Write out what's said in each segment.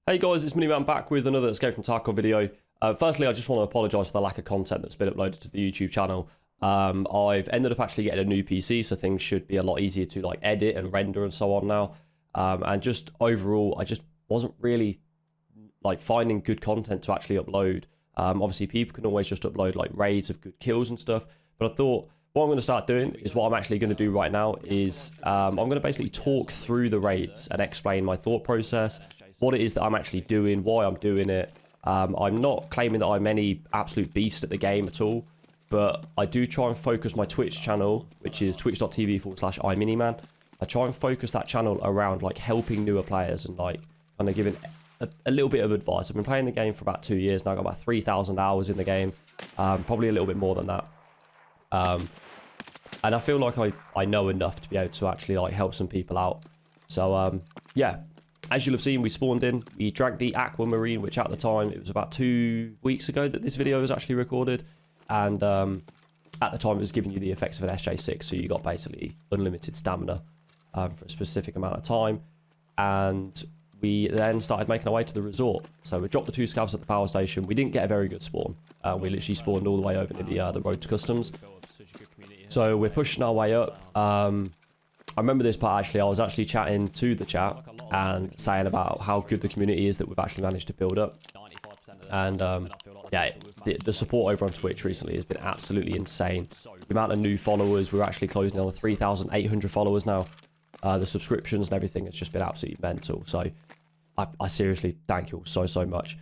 Hey guys, it's IMinimann back with another Escape from Tarkov video. Firstly, I just want to apologise for the lack of content that's been uploaded to the YouTube channel. I've ended up actually getting a new PC, so things should be a lot easier to like edit and render and so on now. And just overall, I just wasn't really like finding good content to actually upload. Obviously, people can always just upload like raids of good kills and stuff, but I thought what I'm going to start doing is what I'm actually going to do right now is I'm going to basically talk through the raids and explain my thought process, what it is that I'm actually doing, why I'm doing it. I'm not claiming that I'm any absolute beast at the game at all, but I do try and focus my Twitch channel, which is twitch.tv/IMinimann. I try and focus that channel around like helping newer players and like kind of giving a little bit of advice. I've been playing the game for about 2 years now. I've got about 3,000 hours in the game, probably a little bit more than that. And I feel like I know enough to be able to actually like help some people out. So yeah, as you'll have seen, we spawned in, we drank the Aquamarine, which at the time, it was about 2 weeks ago that this video was actually recorded. And at the time, it was giving you the effects of an SJ6. So you got basically unlimited stamina for a specific amount of time. And we then started making our way to the resort. So we dropped the 2 scavs at the power station. We didn't get a very good spawn. We literally spawned all the way over to the road to customs. So we're pushing our way up. I remember this part actually. I was actually chatting to the chat and saying about how good the community is that we've actually managed to build up. And yeah, the support over on Twitch recently has been absolutely insane. The amount of new followers, we're actually closing on 3,800 followers now. The subscriptions and everything has just been absolutely mental. So I seriously thank you all so much.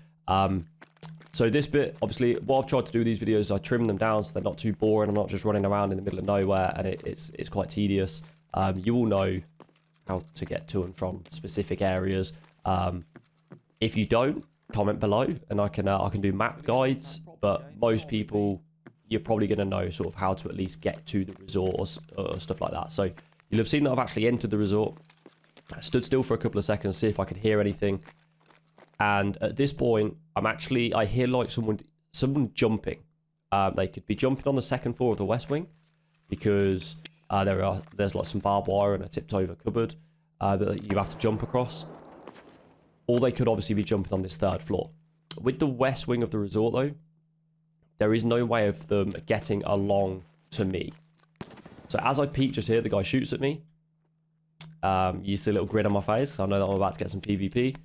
So this bit, obviously, what I've tried to do with these videos is I trim them down so they're not too boring. I'm not just running around in the middle of nowhere, and it's quite tedious. You all know how to get to and from specific areas. If you don't, comment below, and I can do map guides. But most people, you're probably going to know sort of how to at least get to the resort or stuff like that. So you'll have seen that I've actually entered the resort. I stood still for a couple of seconds, see if I could hear anything. And at this point, I hear like someone jumping. They could be jumping on the second floor of the West Wing because there's like some barbed wire and a tipped over cupboard that you have to jump across. Or they could obviously be jumping on this 3rd floor. With the West Wing of the resort though, there is no way of them getting along to me. So as I peek just here, the guy shoots at me. You see a little grin on my face, so I know that I'm about to get some PvP.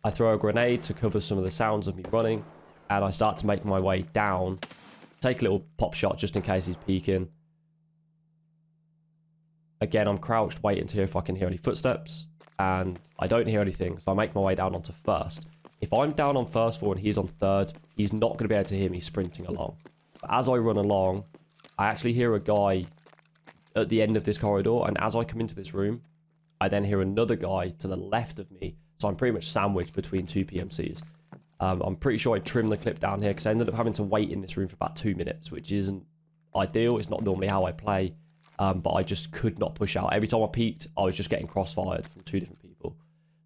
I throw a grenade to cover some of the sounds of me running, and I start to make my way down. Take a little pop shot just in case he's peeking. Again, I'm crouched waiting to hear if I can hear any footsteps, and I don't hear anything, so I make my way down onto 1st. If I'm down on 1st floor and he's on 3rd, he's not going to be able to hear me sprinting along. But as I run along, I actually hear a guy at the end of this corridor, and as I come into this room, I then hear another guy to the left of me. So I'm pretty much sandwiched between 2 PMCs. I'm pretty sure I trimmed the clip down here because I ended up having to wait in this room for about 2 minutes, which isn't ideal. It's not normally how I play, but I just could not push out. Every time I peeked, I was just getting crossfired from 2 different people.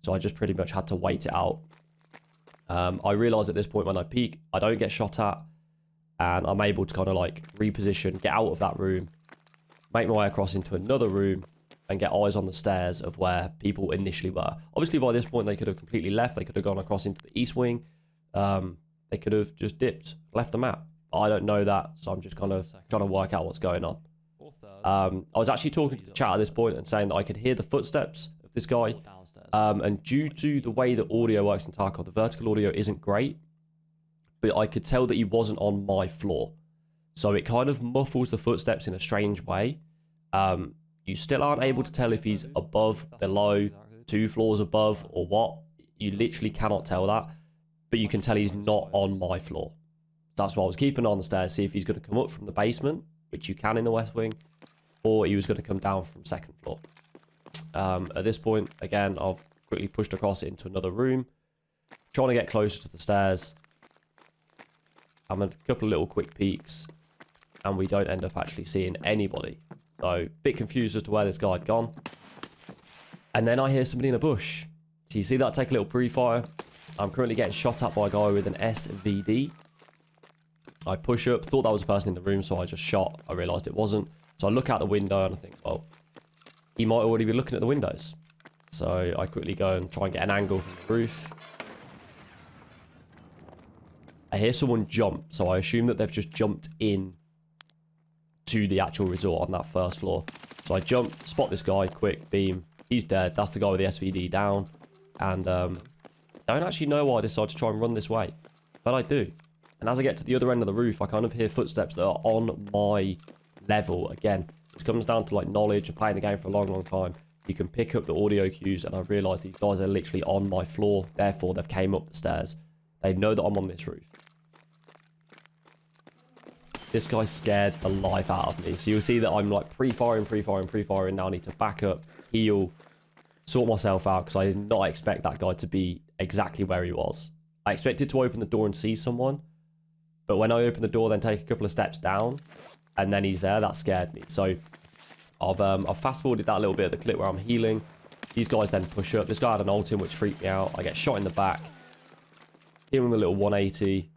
So I just pretty much had to wait it out. I realised at this point when I peek, I don't get shot at, and I'm able to kind of like reposition, get out of that room, make my way across into another room, and get eyes on the stairs of where people initially were. Obviously, by this point, they could have completely left. They could have gone across into the East Wing. They could have just dipped, left the map. I don't know that, so I'm just kind of trying to work out what's going on. I was actually talking to the chat at this point and saying that I could hear the footsteps of this guy. And due to the way the audio works in Tarkov, the vertical audio isn't great, but I could tell that he wasn't on my floor. So it kind of muffles the footsteps in a strange way. You still aren't able to tell if he's above, below, 2 floors above, or what. You literally cannot tell that. But you can tell he's not on my floor. So that's why I was keeping on the stairs, see if he's going to come up from the basement, which you can in the West Wing, or he was going to come down from 2nd floor. At this point, again, I've quickly pushed across into another room, trying to get closer to the stairs. I'm a couple of little quick peeks, and we don't end up actually seeing anybody. So, a bit confused as to where this guy had gone. And then I hear somebody in a bush. So you see that take a little pre-fire. I'm currently getting shot at by a guy with an SVD. I push up, thought that was a person in the room, so I just shot. I realised it wasn't. So I look out the window and I think, well, he might already be looking at the windows. So I quickly go and try and get an angle from the roof. I hear someone jump, so I assume that they've just jumped in to the actual resort on that first floor. So I jump, spot this guy, quick beam. He's dead. That's the guy with the SVD down. And don't actually know why I decided to try and run this way, but I do. And as I get to the other end of the roof, I kind of hear footsteps that are on my level. Again, this comes down to like knowledge and playing the game for a long, long time. You can pick up the audio cues, and I realise these guys are literally on my floor. Therefore, they've came up the stairs. They know that I'm on this roof. This guy scared the life out of me. So you'll see that I'm like pre-firing. Now I need to back up, heal, sort myself out, because I did not expect that guy to be exactly where he was. I expected to open the door and see someone, but when I open the door, then take a couple of steps down, and then he's there, that scared me. So I've fast forwarded that little bit of the clip where I'm healing. These guys then push up. This guy had an ult in, which freaked me out. I get shot in the back, hit him with a little 180,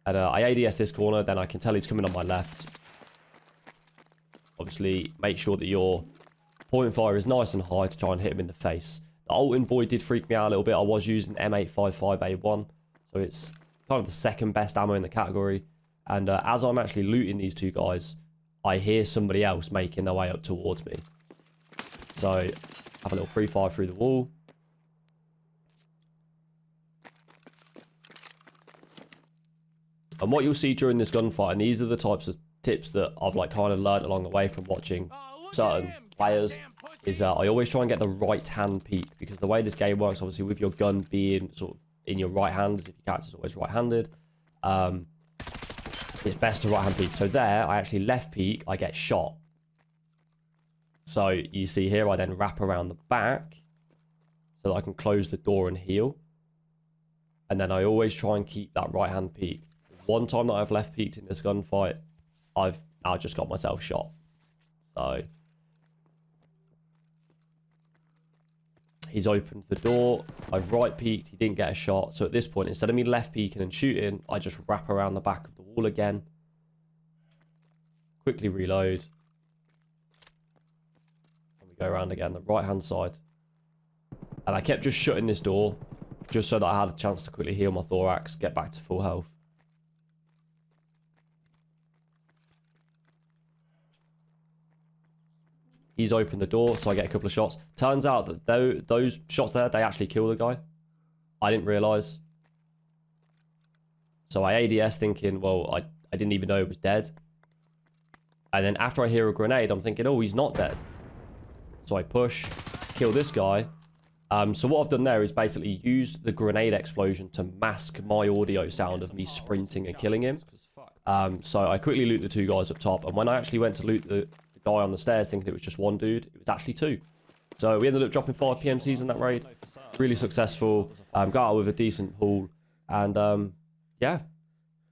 and I ADS this corner. Then I can tell he's coming on my left. Obviously, make sure that your point and fire is nice and high to try and hit him in the face. The ult-in boy did freak me out a little bit. I was using M855A1, so it's kind of the second best ammo in the category. And as I'm actually looting these two guys, I hear somebody else making their way up towards me. So have a little pre-fire through the wall. And what you'll see during this gunfight, and these are the types of tips that I've like kind of learned along the way from watching certain players, is I always try and get the right hand peek, because the way this game works, obviously with your gun being sort of in your right hand, as if your character's always right-handed, it's best to right hand peek. So there, I actually left peek, I get shot. So you see here, I then wrap around the back so that I can close the door and heal. And then I always try and keep that right hand peek. One time that I've left peeked in this gunfight, I've now just got myself shot. So he's opened the door, I've right peeked, he didn't get a shot. So at this point, instead of me left peeking and shooting, I just wrap around the back of the wall again. Quickly reload. And we go around again, the right hand side. And I kept just shutting this door, just so that I had a chance to quickly heal my thorax, get back to full health. He's opened the door, so I get a couple of shots. Turns out that those shots there, they actually kill the guy. I didn't realise. So I ADS thinking, well, I didn't even know he was dead. And then after I hear a grenade, I'm thinking, oh, he's not dead. So I push, kill this guy. So what I've done there is basically used the grenade explosion to mask my audio sound of me sprinting and killing him. So I quickly loot the two guys up top. And when I actually went to loot the guy on the stairs thinking it was just one dude, it was actually two. So we ended up dropping 5 PMCs in that raid. Really successful. Got out with a decent haul. And yeah,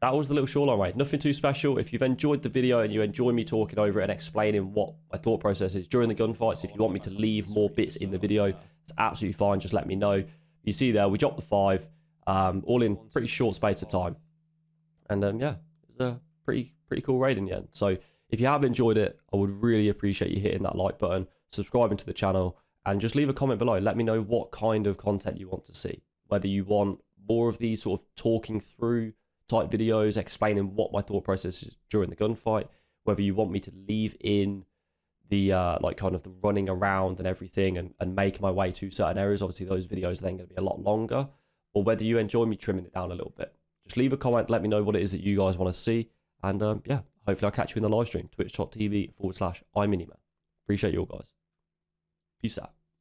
that was the little Shoreline raid. Nothing too special. If you've enjoyed the video and you enjoy me talking over it and explaining what my thought process is during the gunfights, if you want me to leave more bits in the video, it's absolutely fine. Just let me know. You see there, we dropped the 5, all in pretty short space of time. And yeah, it was a pretty cool raid in the end. So if you have enjoyed it, I would really appreciate you hitting that like button, subscribing to the channel, and just leave a comment below. Let me know what kind of content you want to see. Whether you want more of these sort of talking through type videos, explaining what my thought process is during the gunfight. Whether you want me to leave in the like kind of the running around and everything and make my way to certain areas. Obviously, those videos are then going to be a lot longer. Or whether you enjoy me trimming it down a little bit. Just leave a comment. Let me know what it is that you guys want to see. And yeah, hopefully I'll catch you in the live stream, twitch.tv/IMinimann. Appreciate you all guys. Peace out.